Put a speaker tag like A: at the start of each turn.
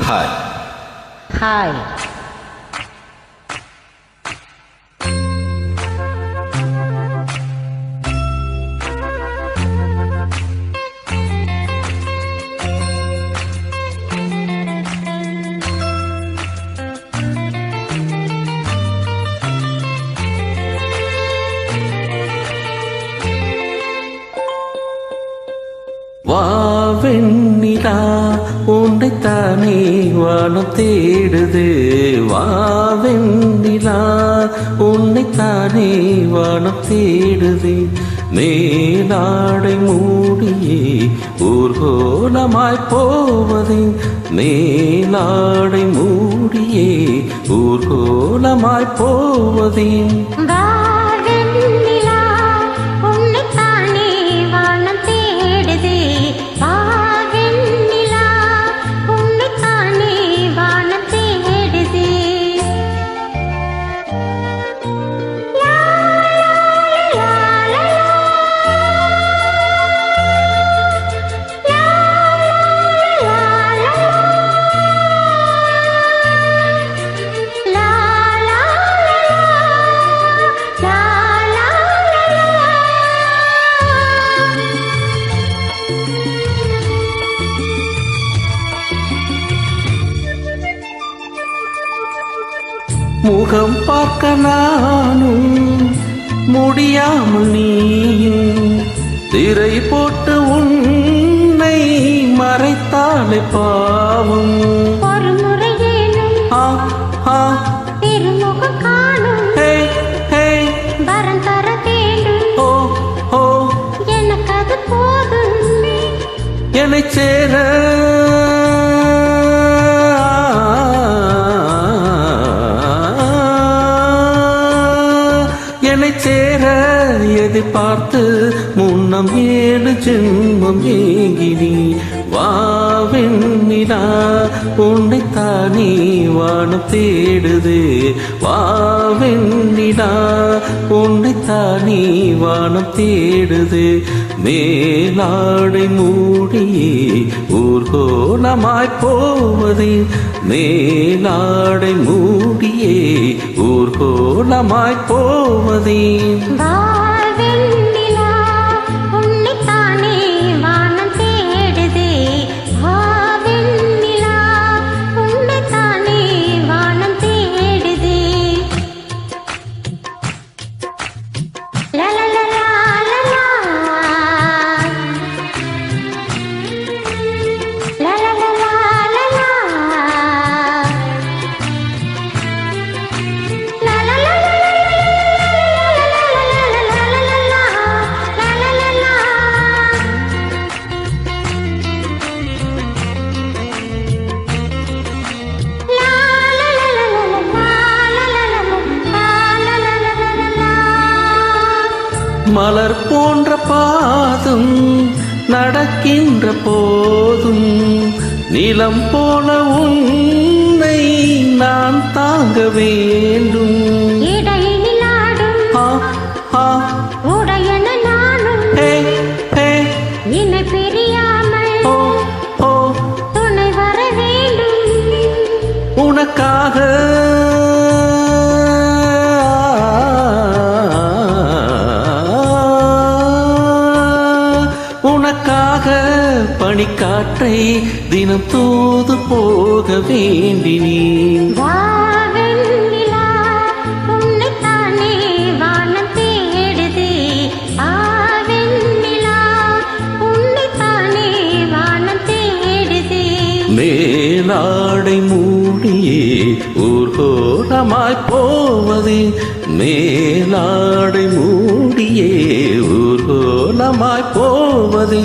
A: Hi.
B: Hi.
A: வாவெண்ணிலா உன்னைத்தானே வானம் தேடுது. வாவெண்ணிலா உன்னைத்தானே வானம் தேடுது. மேலாடை மூடியே ஊர்கோலமாய் போவது. மேலாடை மூடியே ஊர்கோலமாய் போவது. முகம் பார்க்க நானும் முடியாமல் நீயும் திரை போட்டு உன்னை மறைத்தாலே பாவம்.
B: ஒரு முறையேனும் திருமுகம் காணும். வரம் தர வேண்டும்.
A: ஓ
B: எனக்கு அது போதும்.
A: என்னை சேர சேர எதிர்பார்த்து முன்னம் 7 ஜென்மம் ஏங்கினி. வாவெண்ணிலா உன்னைத்தானே வானம் தேடுது. வாவெண்ணிலா உன்னைத்தானே வானம் தேடுது. மேலாடை மூடியே ஊர்கோலமாய் போவது. மேலாடை மூடியே ஊர்கோலமாய் போவது. மலர் போன்ற பாதம் நடக்கின்ற போதும் நிலம் போல உன்னை நான் தாங்க வேண்டும்.
B: உடையன நானும் என்னை பிரியாமல் துணை வர வேண்டும்.
A: உனக்காக பனிக்காற்றை தினம் தூது போக வேண்டினேன்.
B: வாவெண்ணிலா உன்னைத்தானே வானம் தேடுது. வாவெண்ணிலா உன்னைத்தானே வானம் தேடுது.
A: மேலாடை மூடியே ஊர்கோலமாய் போவது. மேலாடை மூடியே ஊர்கோலமாய் போவது.